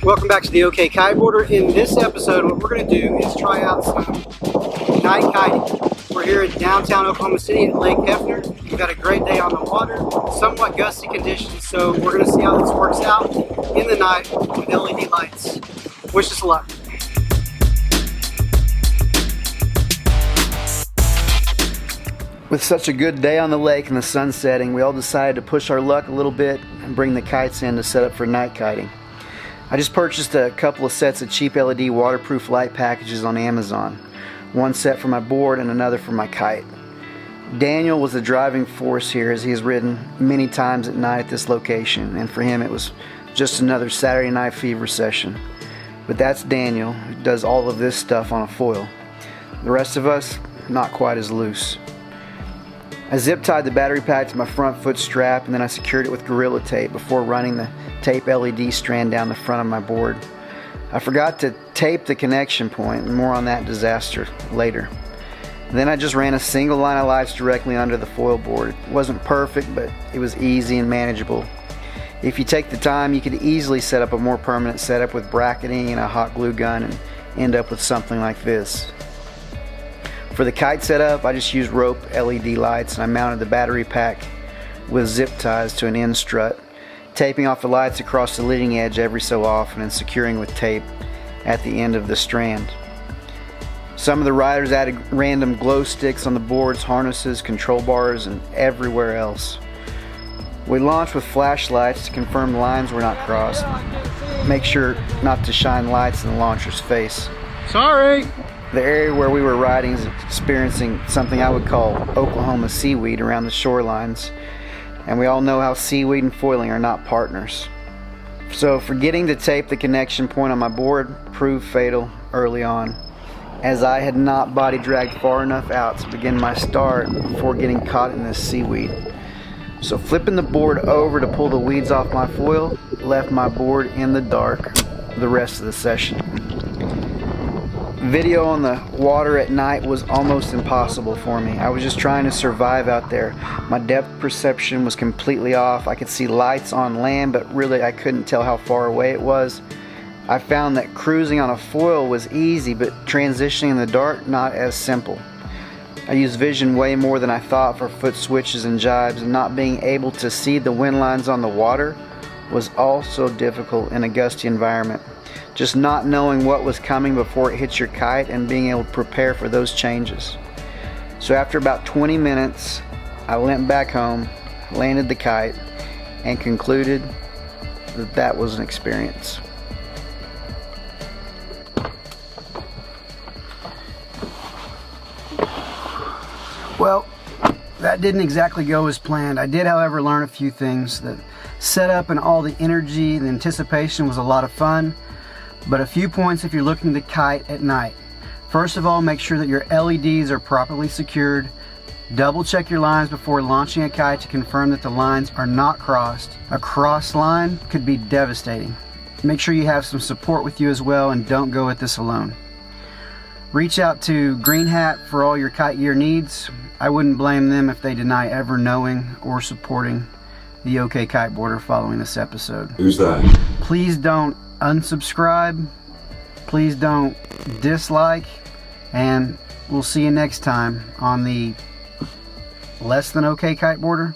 Welcome back to the OK Kiteboarder. In this episode, what we're going to do is try out some night kiting. We're here in downtown Oklahoma City at Lake Hefner. We've got a great day on the water, somewhat gusty conditions, so we're going to see how this works out in the night with LED lights. Wish us luck. With such a good day on the lake and the sun setting, we all decided to push our luck a little bit and bring the kites in to set up for night kiting. I just purchased a couple of sets of cheap LED waterproof light packages on Amazon. One set for my board and another for my kite. Daniel was the driving force here, as he has ridden many times at night at this location, and for him it was just another Saturday night fever session. But that's Daniel, who does all of this stuff on a foil. The rest of us, not quite as loose. I zip tied the battery pack to my front foot strap, and then I secured it with Gorilla Tape before running the tape LED strand down the front of my board. I forgot to tape the connection point, and more on that disaster later. Then I just ran a single line of lights directly under the foil board. It wasn't perfect, but it was easy and manageable. If you take the time, you could easily set up a more permanent setup with bracketing and a hot glue gun and end up with something like this. For the kite setup, I just used rope LED lights, and I mounted the battery pack with zip ties to an end strut, taping off the lights across the leading edge every so often and securing with tape at the end of the strand. Some of the riders added random glow sticks on the boards, harnesses, control bars, and everywhere else. We launched with flashlights to confirm the lines were not crossed. Make sure not to shine lights in the launcher's face. Sorry! The area where we were riding is experiencing something I would call Oklahoma seaweed around the shorelines, and we all know how seaweed and foiling are not partners. So forgetting to tape the connection point on my board proved fatal early on, as I had not body dragged far enough out to begin my start before getting caught in this seaweed. So flipping the board over to pull the weeds off my foil left my board in the dark the rest of the session. Video on the water at night was almost impossible for me. I was just trying to survive out there. My depth perception was completely off. I could see lights on land, but really I couldn't tell how far away it was. I found that cruising on a foil was easy, but transitioning in the dark, not as simple. I used vision way more than I thought for foot switches and jibes, and not being able to see the wind lines on the water was also difficult in a gusty environment. Just not knowing what was coming before it hits your kite and being able to prepare for those changes. So after about 20 minutes, I went back home, landed the kite, and concluded that that was an experience. Well, that didn't exactly go as planned. I did, however, learn a few things. The setup and all the energy and anticipation was a lot of fun. But a few points if you're looking to kite at night. First of all, make sure that your LEDs are properly secured. Double check your lines before launching a kite to confirm that the lines are not crossed. A crossed line could be devastating. Make sure you have some support with you as well, and don't go at this alone. Reach out to Green Hat for all your kite gear needs. I wouldn't blame them if they deny ever knowing or supporting the OK Kiteboarder following this episode. Who's that? Please don't unsubscribe, please don't dislike, and we'll see you next time on the Less Than OK Kiteboarder.